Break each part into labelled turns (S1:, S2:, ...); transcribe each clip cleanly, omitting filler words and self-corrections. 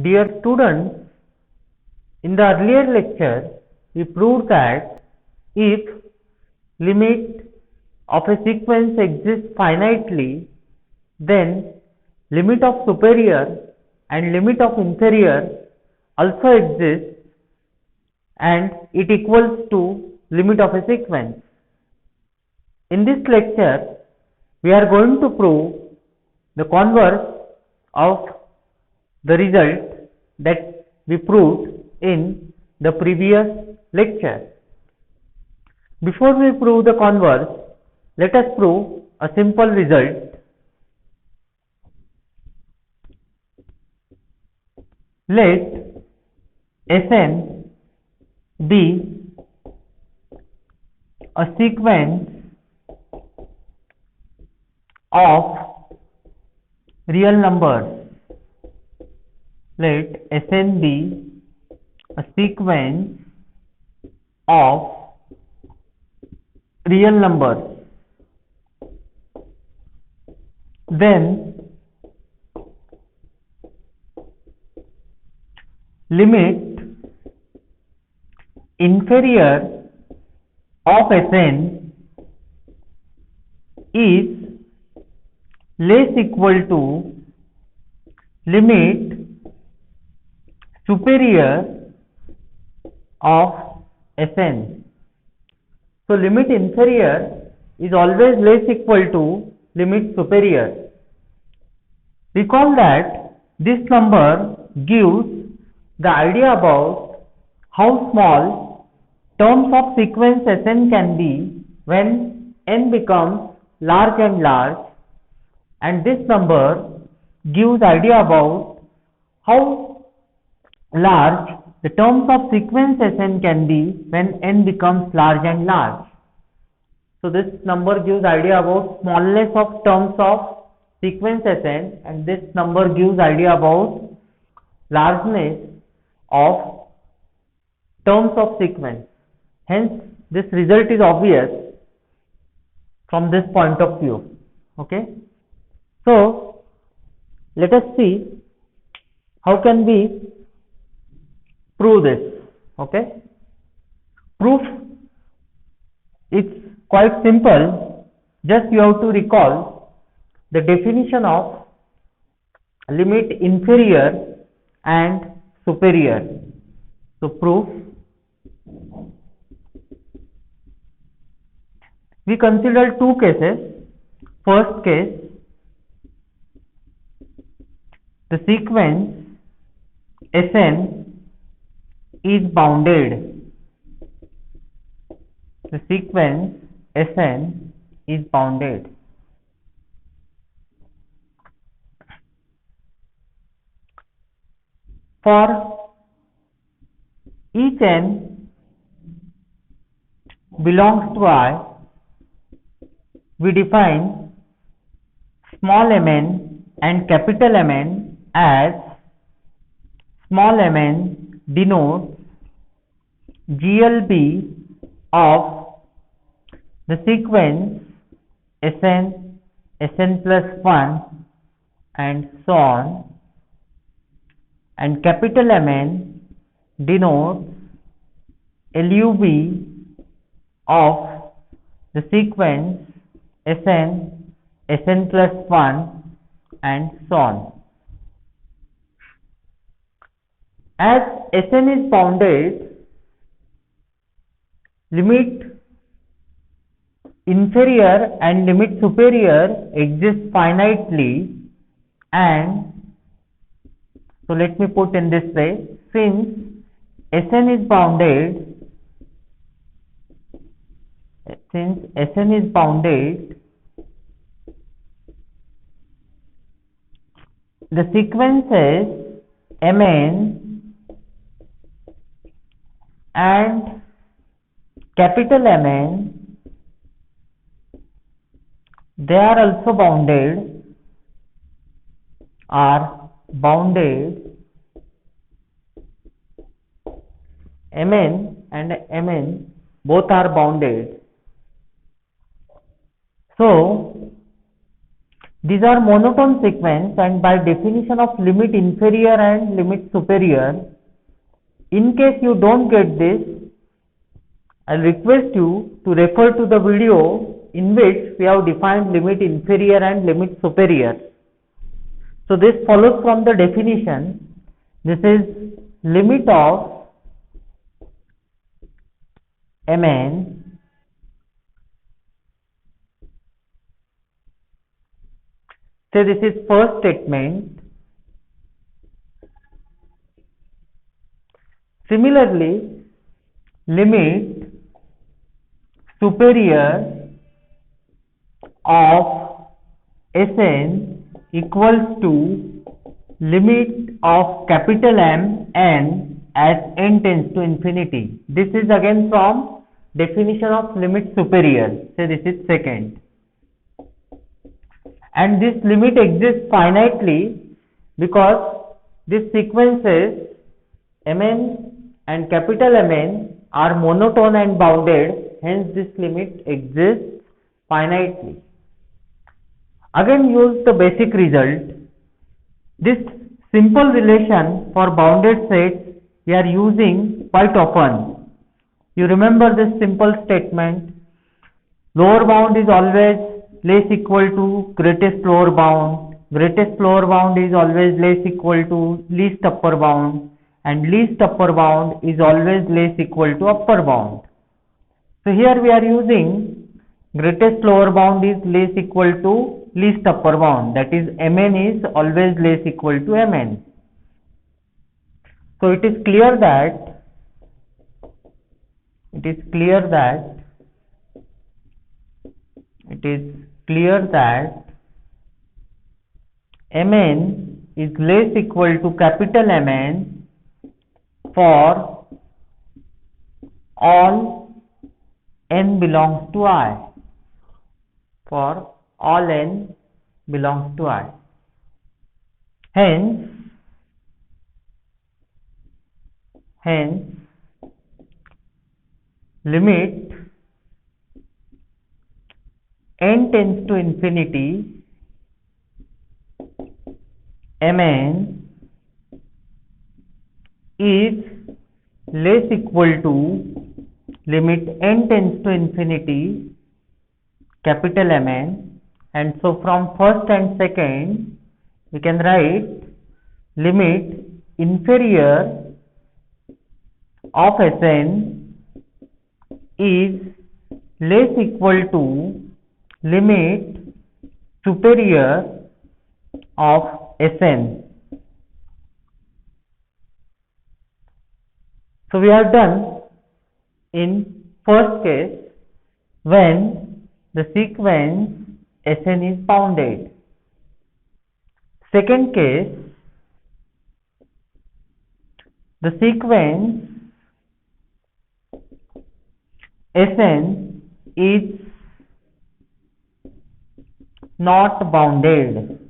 S1: Dear students, in the earlier lecture, we proved that if limit of a sequence exists finitely, then limit of superior and limit of inferior also exists and it equals to limit of a sequence. In this lecture, we are going to prove the converse of the result that we proved in the previous lecture. Before we prove the converse, let us prove a simple result. Let Sn be a sequence of real numbers. Let Sn be a sequence of real numbers. Then limit inferior of Sn is less equal to limit superior of Sn. So limit inferior is always less equal to limit superior. Recall that this number gives the idea about how small terms of sequence Sn can be when n becomes large and large, and this number gives idea about how large the terms of sequence Sn can be when n becomes large and large. So this number gives idea about smallness of terms of sequence Sn, and this number gives idea about largeness of terms of sequence. Hence, this result is obvious from this point of view. Okay. So, let us see how can we prove this. Okay. Proof is quite simple. Just you have to recall the definition of limit inferior and superior. So, proof, we consider two cases. First case, the sequence Sn is bounded. The sequence Sn is bounded. For each n belongs to I, we define small mn and capital Mn as small mn denotes GLB of the sequence Sn, Sn plus 1 and so on, and capital Mn denotes LUB of the sequence Sn, Sn plus 1 and so on. As Sn is bounded, limit inferior and limit superior exist finitely, and so let me put in this way, since Sn is bounded, the sequences Mn and capital Mn, they are also bounded, Mn and Mn both are bounded. So These are monotone sequence, and by definition of limit inferior and limit superior, in case you don't get this, I'll request you to refer to the video in which we have defined limit inferior and limit superior. So this follows from the definition. This is limit of Mn say this is first statement. Similarly, limit superior of Sn equals to limit of capital M n as n tends to infinity. This is again from definition of limit superior. Say this is second. And this limit exists finitely because these sequences Mn and capital Mn are monotone and bounded, hence this limit exists finitely. Again use the basic result. This simple relation for bounded sets we are using quite often. You remember this simple statement, lower bound is always less equal to greatest lower bound, greatest lower bound is always less equal to least upper bound, and least upper bound is always less equal to upper bound. So here we are using greatest lower bound is less equal to least upper bound, that is Mn is always less equal to Mn. So it is clear that Mn is less equal to capital Mn for all n belongs to I. For all n belongs to I. Hence limit n tends to infinity Mn is less equal to limit n tends to infinity capital Mn, and so from first and second we can write limit inferior of Sn is less equal to limit superior of Sn. So we are done in first case when the sequence Sn is bounded. Second case, the sequence Sn is not bounded.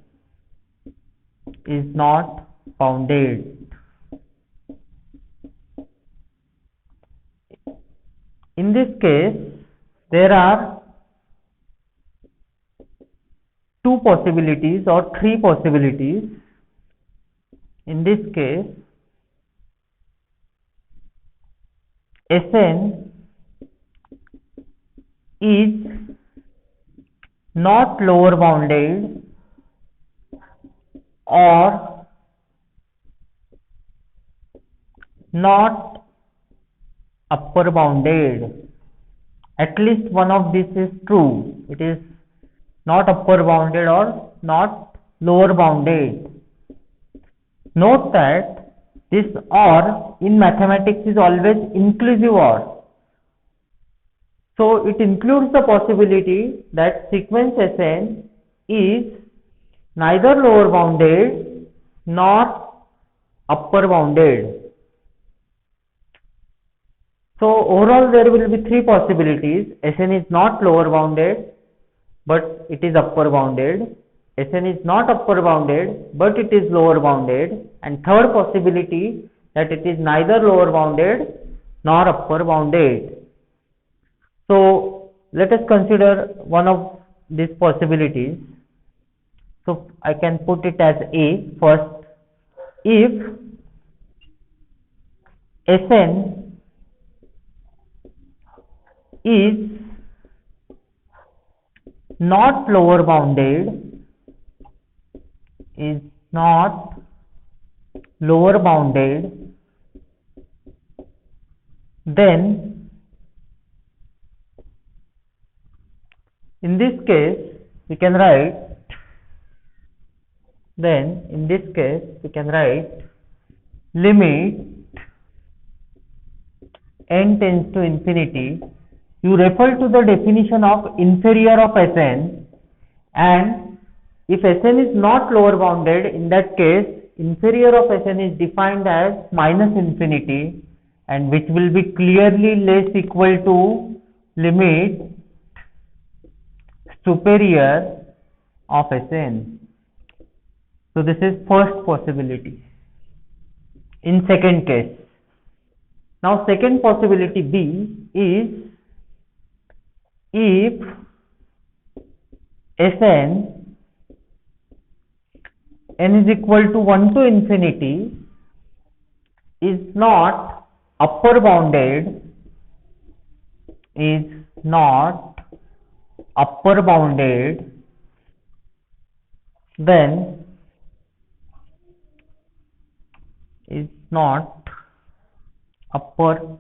S1: In this case, there are two possibilities or three possibilities. In this case, Sn is not lower bounded or not upper bounded. At least one of these is true. It is not upper bounded or not lower bounded. Note that this OR in mathematics is always inclusive OR. So it includes the possibility that sequence Sn is neither lower bounded nor upper bounded. So overall there will be three possibilities. Sn is not lower bounded but it is upper bounded. Sn is not upper bounded but it is lower bounded. And third possibility that it is neither lower bounded nor upper bounded. So let us consider one of these possibilities. So I can put it as A first. If Sn is not lower bounded, is not lower bounded, then in this case we can write, limit n tends to infinity. You refer to the definition of inferior of Sn, and if Sn is not lower bounded, in that case inferior of Sn is defined as minus infinity, and which will be clearly less equal to limit superior of Sn. So this is first possibility in second case. Now second possibility B is, if Sn n is equal to 1 to infinity is not upper bounded, then is not upper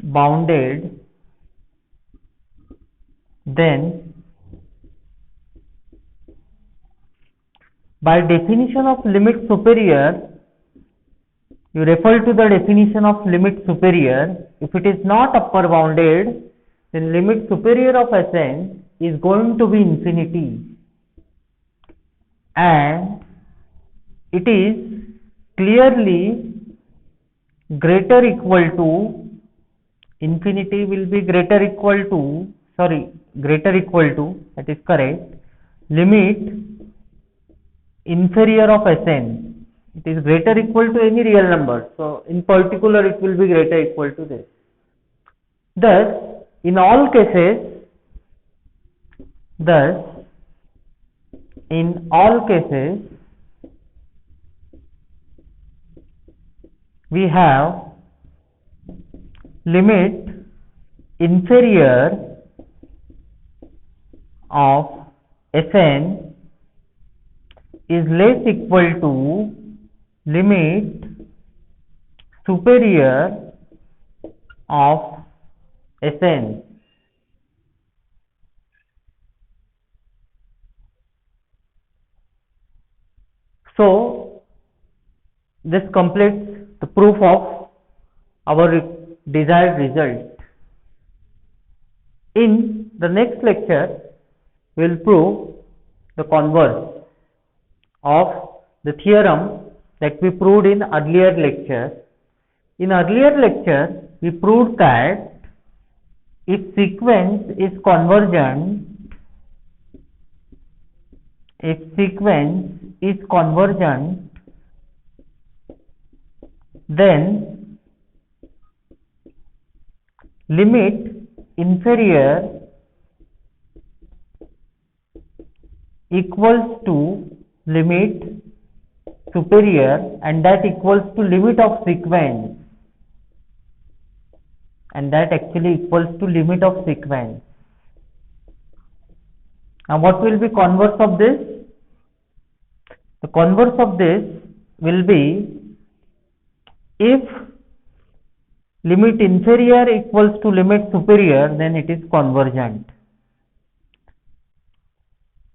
S1: bounded, then by definition of limit superior, you refer to the definition of limit superior. If it is not upper bounded, then limit superior of Sn is going to be infinity, and it is clearly greater equal to, infinity will be greater equal to, that is correct, limit inferior of Sn. It is greater equal to any real number. So in particular it will be greater equal to this. Thus in all cases, we have limit inferior of Sn is less equal to limit superior of Sn. So this completes the proof of our desired result. In the next lecture, we will prove the converse of the theorem that we proved in earlier lecture. In earlier lecture, we proved that if sequence is convergent, then limit inferior equals to limit superior, and that equals to limit of sequence, and that actually equals to limit of sequence. Now what will be converse of this? The converse of this will be, if limit inferior equals to limit superior, then it is convergent.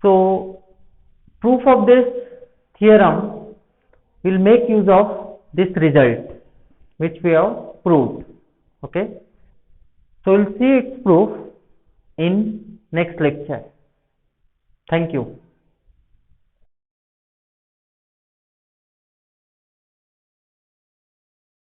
S1: So proof of this theorem will make use of this result which we have proved. Okay. So we'll see its proof in next lecture. Thank you.